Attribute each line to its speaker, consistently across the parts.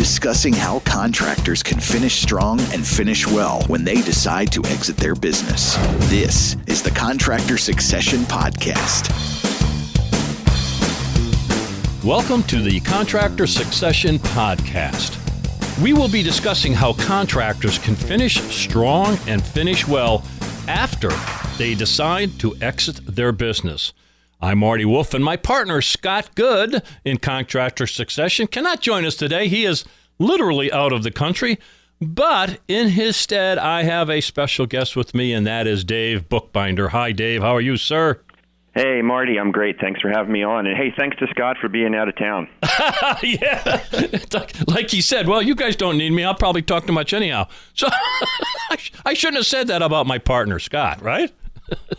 Speaker 1: discussing how contractors can finish strong and finish well when they decide to exit their business. This is the Contractor Succession Podcast.
Speaker 2: Welcome to the Contractor Succession Podcast. We will be discussing how contractors can finish strong and finish well after they decide to exit their business. I'm Marty Wolff, and my partner, Scott Good, in Contractor Succession, cannot join us today. He is literally out of the country, but in his stead, I have a special guest with me, and that is Dave Bookbinder. Hi, Dave. How are you, sir?
Speaker 3: Hey, Marty, I'm great. Thanks for having me on. And hey, thanks to Scott for being out of town.
Speaker 2: Yeah. Like he said, well, you guys don't need me. I'll probably talk too much anyhow. So I shouldn't have said that about my partner, Scott, right?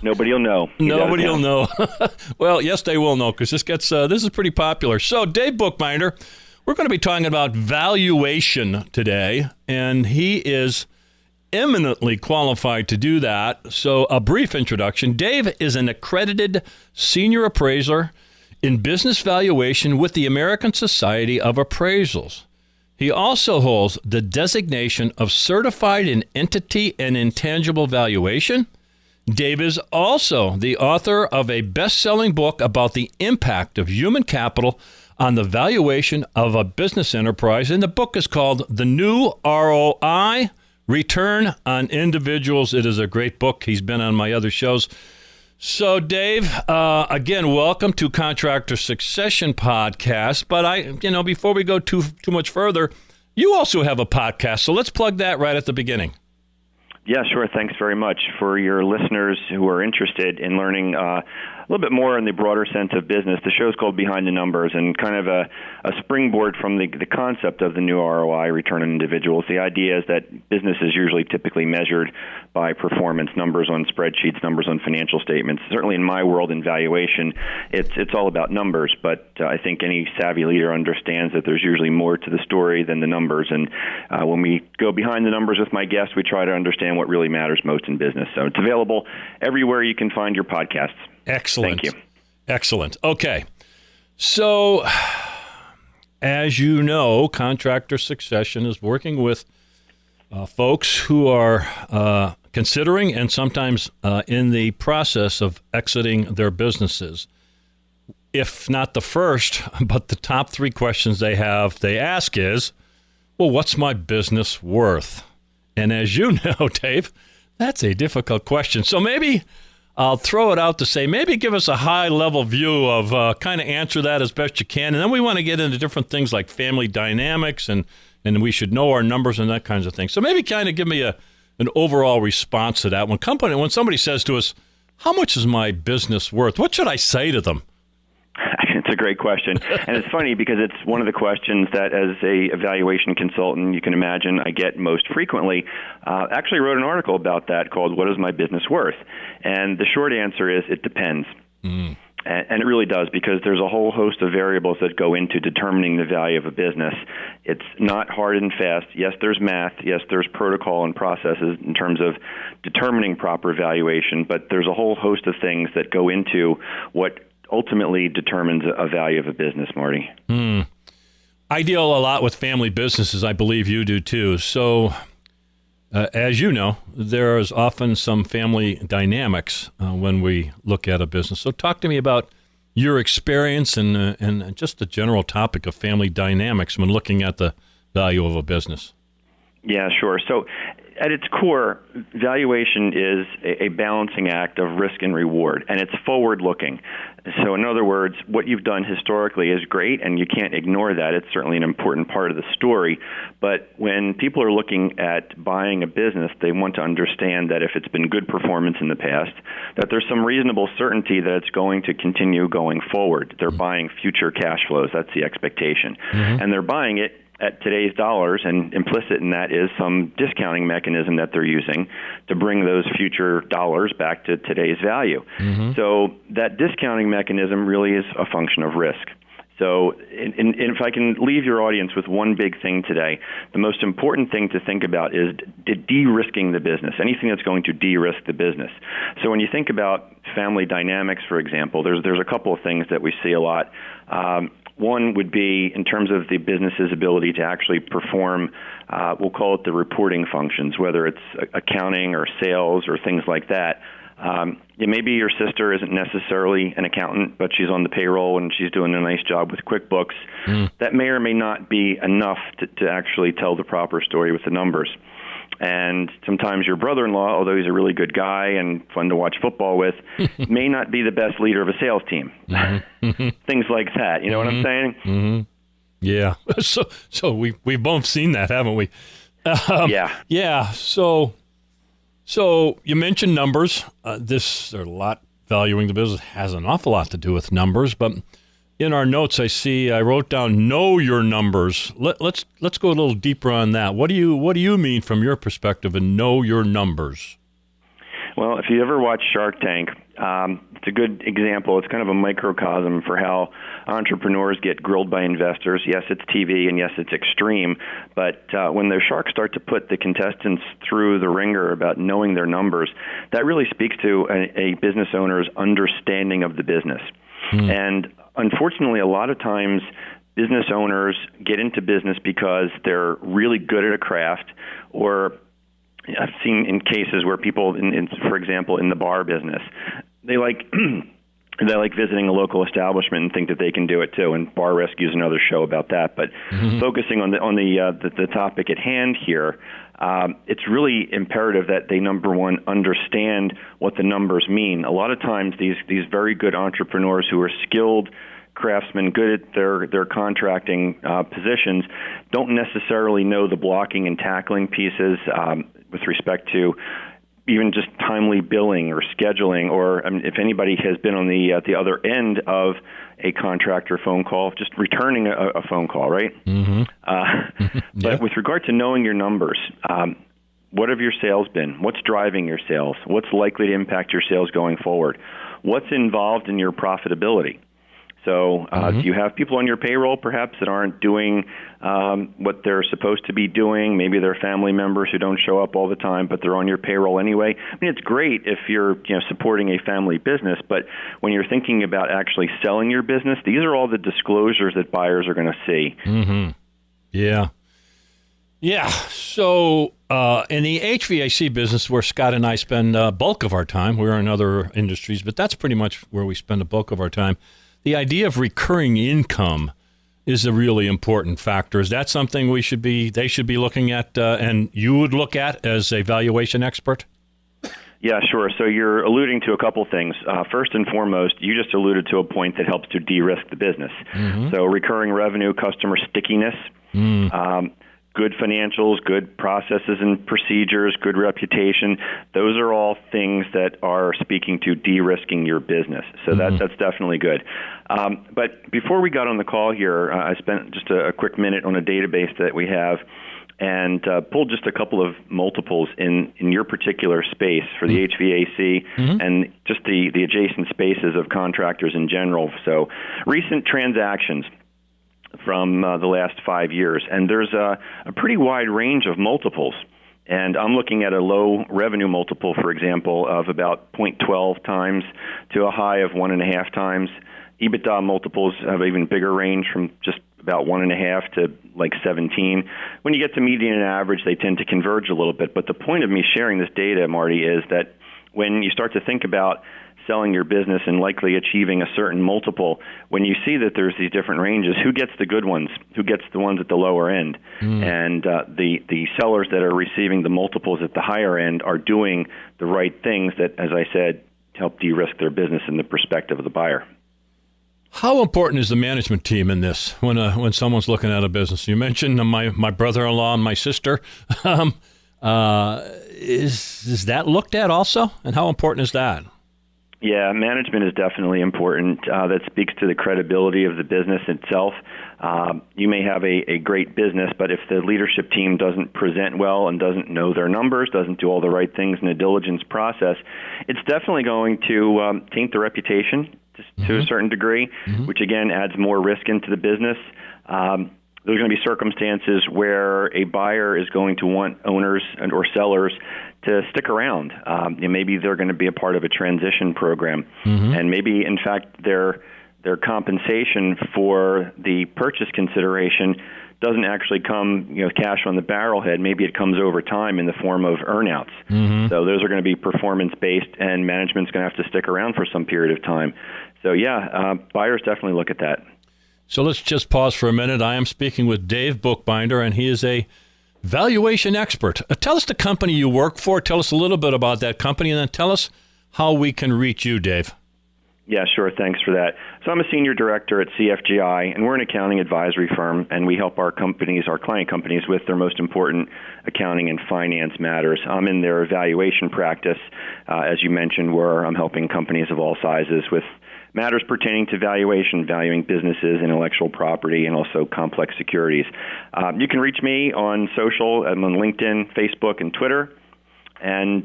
Speaker 3: Nobody will know.
Speaker 2: Nobody will know. Well, yes, they will know because this is pretty popular. So, Dave Bookbinder, we're going to be talking about valuation today, and he is eminently qualified to do that. So a brief introduction. Dave is an accredited senior appraiser in business valuation with the American Society of Appraisals. He also holds the designation of Certified in Entity and Intangible Valuation. Dave is also the author of a best-selling book about the impact of human capital on the valuation of a business enterprise, and the book is called The New ROI, Return on Individuals. It is a great book. He's been on my other shows. So, Dave, again, welcome to Contractor Succession Podcast. But before we go too much further, you also have a podcast. So let's plug that right at the beginning.
Speaker 3: Yeah, sure. Thanks very much. For your listeners who are interested in learning a little bit more in the broader sense of business, the show's called Behind the Numbers, and kind of a springboard from the concept of the new ROI, return on individuals. The idea is that business is usually typically measured by performance, numbers on spreadsheets, numbers on financial statements. Certainly in my world in valuation, it's all about numbers, but I think any savvy leader understands that there's usually more to the story than the numbers. And when we go behind the numbers with my guests, we try to understand what really matters most in business. So it's available everywhere you can find your podcasts.
Speaker 2: Excellent.
Speaker 3: Thank you.
Speaker 2: Excellent. Okay. So, as you know, Contractor Succession is working with folks who are considering and sometimes in the process of exiting their businesses. If not the first, but the top three questions they ask is, well, what's my business worth? And as you know, Dave, that's a difficult question. So maybe I'll throw it out to say, maybe give us a high-level view of kind of answer that as best you can. And then we want to get into different things like family dynamics, and we should know our numbers and that kinds of things. So maybe kind of give me an overall response to that. When somebody says to us, how much is my business worth? What should I say to them?
Speaker 3: It's a great question. And it's funny because it's one of the questions that as a evaluation consultant, you can imagine I get most frequently. Actually wrote an article about that called What is My Business Worth? And the short answer is it depends. And it really does, because there's a whole host of variables that go into determining the value of a business. It's not hard and fast. Yes, there's math. Yes, there's protocol and processes in terms of determining proper valuation, but there's a whole host of things that go into what ultimately determines a value of a business, Marty.
Speaker 2: I deal a lot with family businesses. I believe you do too. So, as you know, there is often some family dynamics when we look at a business. So talk to me about your experience and just the general topic of family dynamics when looking at the value of a business.
Speaker 3: Yeah, sure. So at its core, valuation is a balancing act of risk and reward, and it's forward-looking. So in other words, what you've done historically is great, and you can't ignore that. It's certainly an important part of the story. But when people are looking at buying a business, they want to understand that if it's been good performance in the past, that there's some reasonable certainty that it's going to continue going forward. They're buying future cash flows. That's the expectation. And they're buying it at today's dollars, and implicit in that is some discounting mechanism that they're using to bring those future dollars back to today's value. So that discounting mechanism really is a function of risk. So if I can leave your audience with one big thing today, the most important thing to think about is de-risking the business, anything that's going to de-risk the business. So when you think about family dynamics, for example, there's a couple of things that we see a lot. One would be in terms of the business's ability to actually perform, we'll call it the reporting functions, whether it's accounting or sales or things like that. Maybe your sister isn't necessarily an accountant, but she's on the payroll and she's doing a nice job with QuickBooks. That may or may not be enough to actually tell the proper story with the numbers. And sometimes your brother-in-law, although he's a really good guy and fun to watch football with, may not be the best leader of a sales team. Things like that. You know what I'm saying?
Speaker 2: Yeah. So we've both seen that, haven't we? Yeah. So you mentioned numbers. There's a lot valuing the business has an awful lot to do with numbers, but in our notes, I wrote down know your numbers. Let's go a little deeper on that. What do you mean from your perspective and know your numbers?
Speaker 3: Well, if you ever watch Shark Tank, it's a good example. It's kind of a microcosm for how entrepreneurs get grilled by investors. Yes, it's TV, and yes, it's extreme. But when the sharks start to put the contestants through the ringer about knowing their numbers, that really speaks to a business owner's understanding of the business. And unfortunately, a lot of times business owners get into business because they're really good at a craft, or I've seen in cases where people, for example, in the bar business, they like visiting a local establishment and think that they can do it too. And Bar Rescue is another show about that. But focusing on the topic at hand here, it's really imperative that they, number one, understand what the numbers mean. A lot of times, these very good entrepreneurs who are skilled craftsmen, good at their contracting positions, don't necessarily know the blocking and tackling pieces with respect to even just timely billing or scheduling, or if anybody has been on the other end of a contractor phone call, just returning a phone call, right? But with regard to knowing your numbers, what have your sales been? What's driving your sales? What's likely to impact your sales going forward? What's involved in your profitability? So do you have people on your payroll perhaps that aren't doing what they're supposed to be doing? Maybe they're family members who don't show up all the time, but they're on your payroll anyway. I mean, it's great if you're supporting a family business, but when you're thinking about actually selling your business, these are all the disclosures that buyers are going to see.
Speaker 2: Yeah. So in the HVAC business, where Scott and I spend a bulk of our time, we're in other industries, but that's pretty much where we spend a bulk of our time. The idea of recurring income is a really important factor. Is that something they should be looking at, and you would look at as a valuation expert?
Speaker 3: Yeah, sure. So you're alluding to a couple things. First and foremost, you just alluded to a point that helps to de-risk the business. So recurring revenue, customer stickiness, good financials, good processes and procedures, good reputation. Those are all things that are speaking to de-risking your business. So that's definitely good. But before we got on the call here, I spent just a quick minute on a database that we have and pulled just a couple of multiples in your particular space for the HVAC and just the adjacent spaces of contractors in general. So recent transactions from the last 5 years, and there's a pretty wide range of multiples. And I'm looking at a low revenue multiple, for example, of about 0.12 times to a high of 1.5 times. EBITDA multiples have an even bigger range from just about 1.5 to like 17. When you get to median and average, they tend to converge a little bit. But the point of me sharing this data, Marty, is that when you start to think about selling your business and likely achieving a certain multiple, when you see that there's these different ranges, who gets the good ones? Who gets the ones at the lower end? And the sellers that are receiving the multiples at the higher end are doing the right things that, as I said, help de-risk their business in the perspective of the buyer.
Speaker 2: How important is the management team in this when someone's looking at a business? You mentioned my brother-in-law and my sister. Is that looked at also? And how important is that?
Speaker 3: Yeah, management is definitely important. That speaks to the credibility of the business itself. You may have a great business, but if the leadership team doesn't present well and doesn't know their numbers, doesn't do all the right things in the diligence process, it's definitely going to taint the reputation to a certain degree, which again adds more risk into the business. There's going to be circumstances where a buyer is going to want owners or sellers to stick around. And maybe they're going to be a part of a transition program, and maybe in fact their their compensation for the purchase consideration doesn't actually come, cash on the barrelhead. Maybe it comes over time in the form of earnouts. Mm-hmm. So those are going to be performance-based, and management's going to have to stick around for some period of time. So buyers definitely look at that.
Speaker 2: So let's just pause for a minute. I am speaking with Dave Bookbinder, and he is a valuation expert. Tell us the company you work for. Tell us a little bit about that company, and then tell us how we can reach you, Dave.
Speaker 3: Yeah, sure. Thanks for that. So I'm a senior director at CFGI, and we're an accounting advisory firm, and we help our client companies with their most important accounting and finance matters. I'm in their valuation practice, as you mentioned, where I'm helping companies of all sizes with matters pertaining to valuation, valuing businesses, intellectual property, and also complex securities. You can reach me on social. I'm on LinkedIn, Facebook, and Twitter. And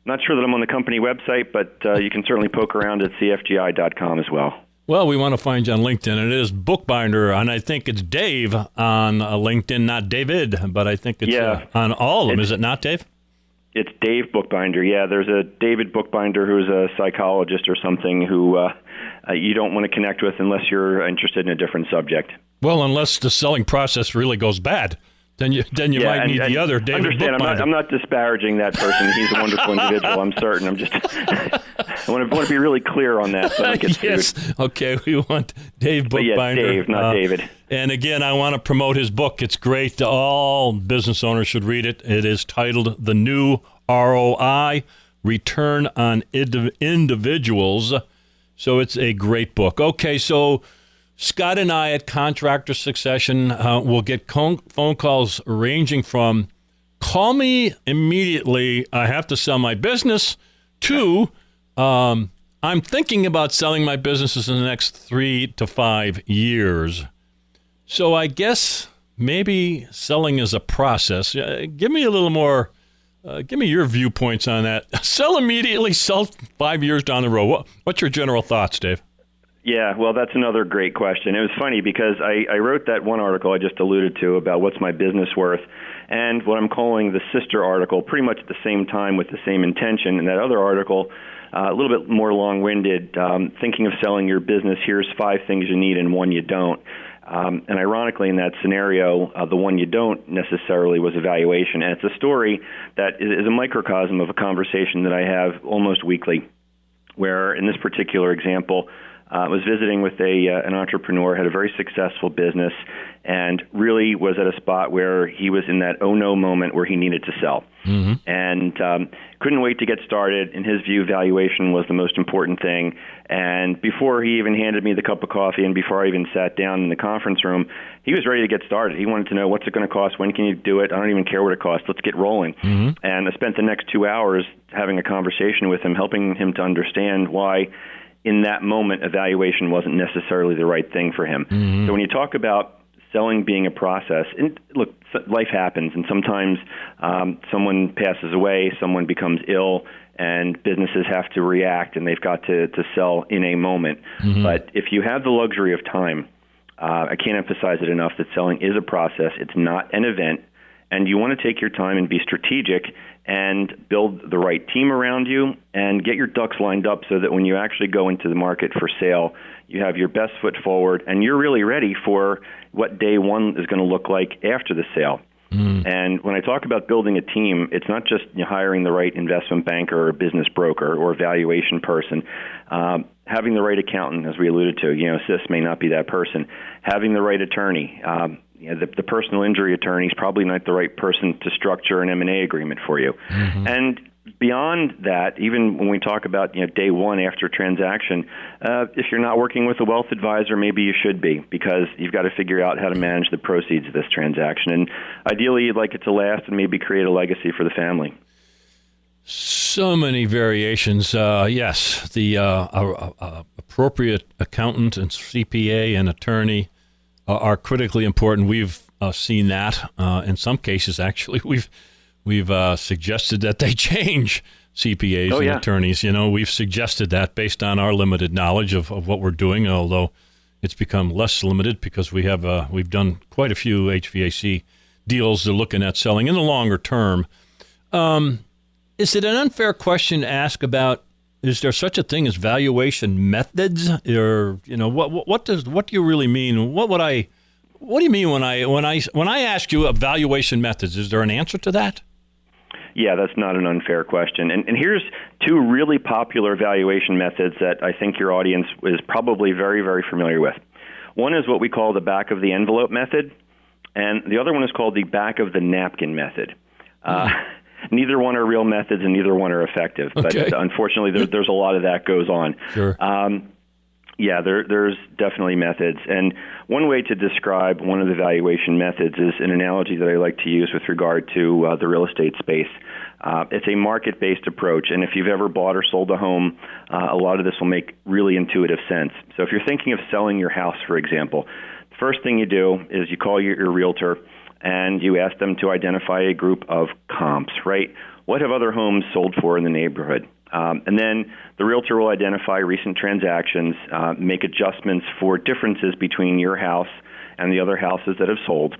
Speaker 3: not sure that I'm on the company website, but you can certainly poke around at cfgi.com as well.
Speaker 2: Well, we want to find you on LinkedIn. It is Bookbinder, and I think it's Dave on LinkedIn, not David, but I think it's on all of them. Is it not, Dave?
Speaker 3: It's Dave Bookbinder. Yeah, there's a David Bookbinder who's a psychologist or something who you don't want to connect with unless you're interested in a different subject.
Speaker 2: Well, unless the selling process really goes bad. Then you might need the other David Bookbinder.
Speaker 3: I'm not disparaging that person. He's a wonderful individual, I'm certain. I'm just I want to be really clear on that so I don't get
Speaker 2: yes.
Speaker 3: sued.
Speaker 2: Okay, we want Dave Bookbinder.
Speaker 3: But Dave, not David.
Speaker 2: And again, I want to promote his book. It's great. All business owners should read it. It is titled The New ROI, Return on Individuals. So it's a great book. Okay, so Scott and I at Contractor Succession will get phone calls ranging from call me immediately, I have to sell my business, to I'm thinking about selling my businesses in the next 3 to 5 years. So I guess maybe selling is a process. Give me a little more, give me your viewpoints on that. Sell immediately, sell 5 years down the road. What's your general thoughts, Dave?
Speaker 3: Yeah, well, that's another great question. It was funny because I wrote that one article I just alluded to about what's my business worth, and what I'm calling the sister article pretty much at the same time with the same intention. And that other article, a little bit more long-winded, thinking of selling your business, here's 5 things you need and 1 you don't. And ironically, in that scenario, the one you don't necessarily was evaluation. And it's a story that is a microcosm of a conversation that I have almost weekly, where in this particular example, I was visiting with an entrepreneur, had a very successful business, and really was at a spot where he was in that oh-no moment where he needed to sell. Mm-hmm. And couldn't wait to get started. In his view, valuation was the most important thing. And before he even handed me the cup of coffee and before I even sat down in the conference room, he was ready to get started. He wanted to know, what's it going to cost? When can you do it? I don't even care what it costs. Let's get rolling. Mm-hmm. And I spent the next 2 hours having a conversation with him, helping him to understand why in that moment, evaluation wasn't necessarily the right thing for him. Mm-hmm. So when you talk about selling being a process, and look, life happens, and sometimes someone passes away, someone becomes ill, and businesses have to react, and they've got to sell in a moment. Mm-hmm. But if you have the luxury of time, I can't emphasize it enough that selling is a process. It's not an event, and you want to take your time and be strategic and build the right team around you and get your ducks lined up so that when you actually go into the market for sale, you have your best foot forward and you're really ready for what day one is going to look like after the sale. Mm. And when I talk about building a team, it's not just hiring the right investment banker or business broker or valuation person. Having the right accountant, as we alluded to, CIS may not be that person. Having the right attorney. The personal injury attorney is probably not the right person to structure an M&A agreement for you. Mm-hmm. And beyond that, even when we talk about day one after a transaction, if you're not working with a wealth advisor, maybe you should be, because you've got to figure out how to manage the proceeds of this transaction. And ideally, you'd like it to last and maybe create a legacy for the family.
Speaker 2: So many variations. Yes, the appropriate accountant and CPA and attorney are critically important. We've seen that in some cases. Actually, we've suggested that they change CPAs and attorneys. We've suggested that based on our limited knowledge of what we're doing. Although it's become less limited because we've done quite a few HVAC deals. They're looking at selling in the longer term. Is it an unfair question to ask about is there such a thing as valuation methods, or what do you really mean? What do you mean when I ask you valuation methods? Is there an answer to that?
Speaker 3: Yeah, that's not an unfair question. And here's two really popular valuation methods that I think your audience is probably very, very familiar with. One is what we call the back of the envelope method, and the other one is called the back of the napkin method. Neither one are real methods, and neither one are effective.
Speaker 2: Okay.
Speaker 3: But unfortunately, there's a lot of that goes on.
Speaker 2: Sure.
Speaker 3: There's definitely methods. And one way to describe one of the valuation methods is an analogy that I like to use with regard to the real estate space. It's a market-based approach, and if you've ever bought or sold a home, a lot of this will make really intuitive sense. So if you're thinking of selling your house, for example, the first thing you do is you call your realtor, and you ask them to identify a group of comps, right? What have other homes sold for in the neighborhood? And then the realtor will identify recent transactions, make adjustments for differences between your house and the other houses that have sold,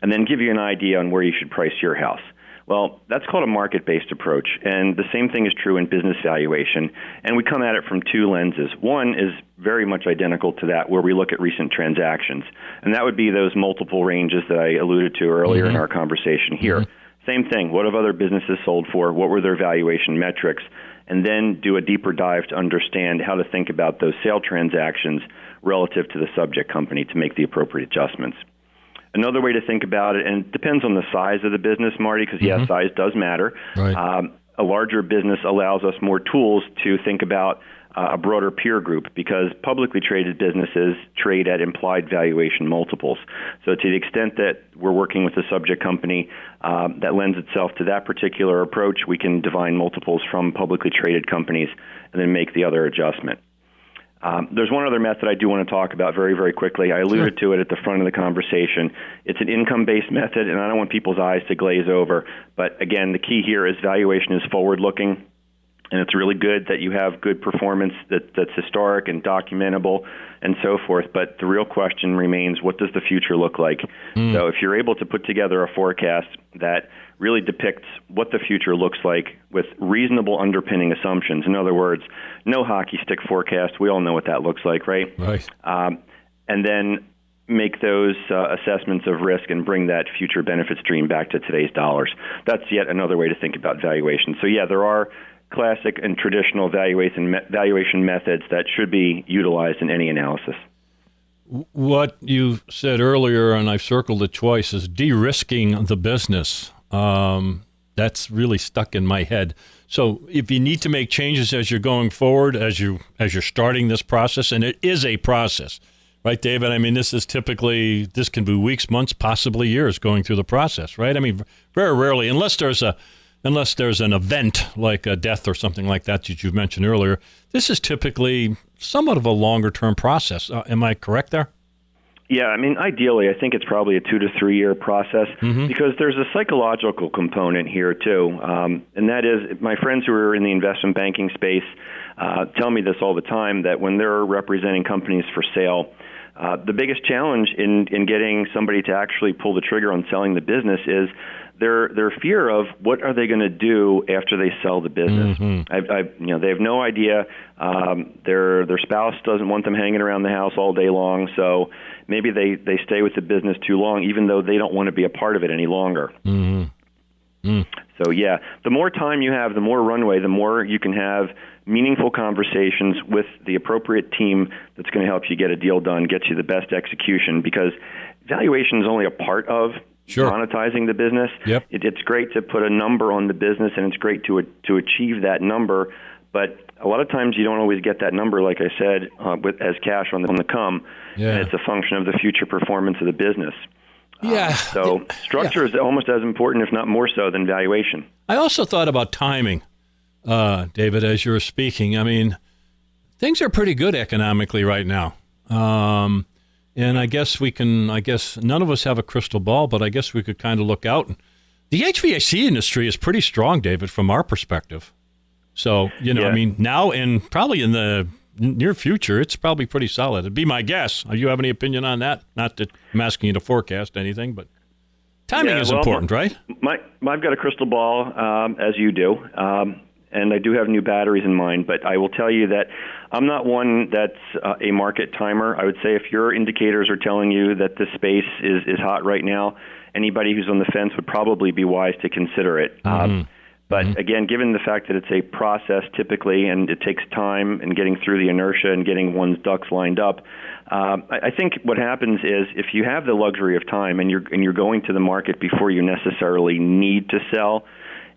Speaker 3: and then give you an idea on where you should price your house. Well, that's called a market-based approach, and the same thing is true in business valuation, and we come at it from two lenses. One is very much identical to that, where we look at recent transactions, and that would be those multiple ranges that I alluded to earlier in our conversation here. Same thing. What have other businesses sold for? What were their valuation metrics? And then do a deeper dive to understand how to think about those sale transactions relative to the subject company to make the appropriate adjustments. Another way to think about it, and it depends on the size of the business, Marty, because, yes, size does matter.
Speaker 2: Right.
Speaker 3: A larger business allows us more tools to think about a broader peer group, because publicly traded businesses trade at implied valuation multiples. So to the extent that we're working with a subject company that lends itself to that particular approach, we can divine multiples from publicly traded companies and then make the other adjustment. There's one other method I do want to talk about very, very quickly. I alluded to it at the front of the conversation. It's an income-based method, and I don't want people's eyes to glaze over. But again, the key here is valuation is forward-looking, and it's really good that you have good performance that's historic and documentable and so forth. But the real question remains, what does the future look like? So if you're able to put together a forecast that really depicts what the future looks like with reasonable underpinning assumptions, in other words, no hockey stick forecast, we all know what that looks like, right?
Speaker 2: Right.
Speaker 3: And then make those assessments of risk and bring that future benefit stream back to today's dollars. That's yet another way to think about valuation. So yeah, there are classic and traditional valuation methods that should be utilized in any analysis.
Speaker 2: What you said earlier, and I've circled it twice, is de-risking the business. That's really stuck in my head. So if you need to make changes as you're going forward, as you're starting this process, and it is a process, right, David? I mean, this can be weeks, months, possibly years going through the process, right? I mean, very rarely, unless there's an event like a death or something like that you've mentioned earlier, this is typically somewhat of a longer-term process. Am I correct there?
Speaker 3: Yeah, I mean, ideally, I think it's probably a 2 to 3 year process because there's a psychological component here, too. And that is, my friends who are in the investment banking space tell me this all the time, that when they're representing companies for sale, the biggest challenge in getting somebody to actually pull the trigger on selling the business is their fear of what are they going to do after they sell the business. They have no idea. Their spouse doesn't want them hanging around the house all day long, so maybe they stay with the business too long, even though they don't want to be a part of it any longer. So yeah, the more time you have, the more runway, the more you can have meaningful conversations with the appropriate team that's going to help you get a deal done, get you the best execution, because valuation is only a part of monetizing the business.
Speaker 2: Yep.
Speaker 3: It's great to put a number on the business, and it's great to achieve that number, but a lot of times you don't always get that number, like I said, as cash on the come, and it's a function of the future performance of the business. So structure is almost as important, if not more so, than valuation.
Speaker 2: I also thought about timing, David, as you were speaking. I mean, things are pretty good economically right now. And I guess none of us have a crystal ball, but I guess we could kind of look out. The HVAC industry is pretty strong, David, from our perspective. So, I mean, now and probably in the near future, it's probably pretty solid. It'd be my guess. Do you have any opinion on that? Not that I'm asking you to forecast anything, but timing is important, right?
Speaker 3: I've got a crystal ball, as you do. and I do have new batteries in mind, but I will tell you that I'm not one that's a market timer. I would say if your indicators are telling you that this space is hot right now, anybody who's on the fence would probably be wise to consider it. But again, given the fact that it's a process typically, and it takes time and getting through the inertia and getting one's ducks lined up, I think what happens is if you have the luxury of time and you're going to the market before you necessarily need to sell,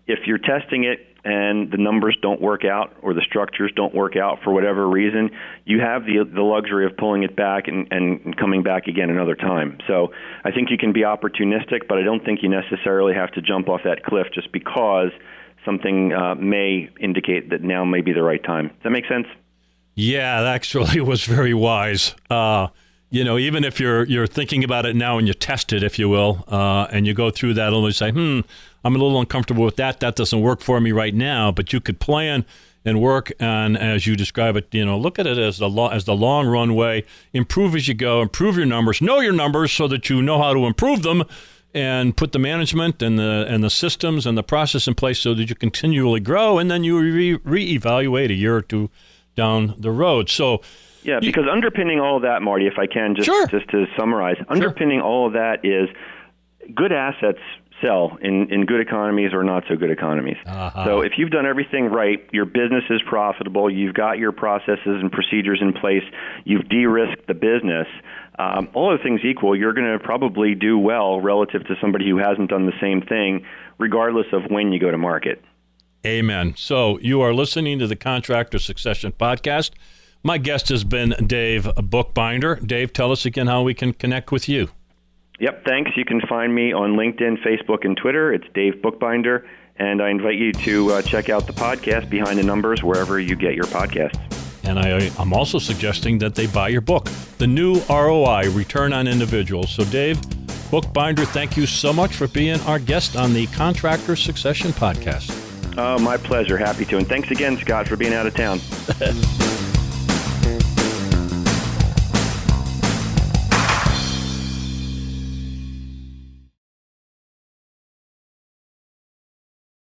Speaker 3: if you're testing it and the numbers don't work out or the structures don't work out for whatever reason, you have the luxury of pulling it back and coming back again another time. So I think you can be opportunistic, but I don't think you necessarily have to jump off that cliff just because something may indicate that now may be the right time. Does that make sense? Yeah,
Speaker 2: that actually was very wise. Even if you're thinking about it now and you test it, if you will, and you go through that and you say, I'm a little uncomfortable with that. That doesn't work for me right now. But you could plan and work on, as you describe it, look at it as the long runway. Improve as you go. Improve your numbers. Know your numbers so that you know how to improve them, and put the management and the systems and the process in place so that you continually grow, and then you reevaluate a year or two down the road. So,
Speaker 3: yeah, because underpinning all of that, Marty, if I can just to summarize, underpinning all of that is good assets sell in good economies or not so good economies. So if you've done everything right, your business is profitable, you've got your processes and procedures in place, you've de-risked the business, all other things equal, you're going to probably do well relative to somebody who hasn't done the same thing, regardless of when you go to market.
Speaker 2: Amen. So you are listening to the Contractor Succession Podcast. My guest has been Dave Bookbinder. Dave, tell us again how we can connect with you.
Speaker 3: Yep, thanks. You can find me on LinkedIn, Facebook, and Twitter. It's Dave Bookbinder, and I invite you to check out the podcast Behind the Numbers wherever you get your podcasts.
Speaker 2: And I'm also suggesting that they buy your book, The New ROI, Return on Individuals. So Dave Bookbinder, thank you so much for being our guest on the Contractor Succession Podcast.
Speaker 3: Oh, my pleasure. Happy to. And thanks again, Scott, for being out of town.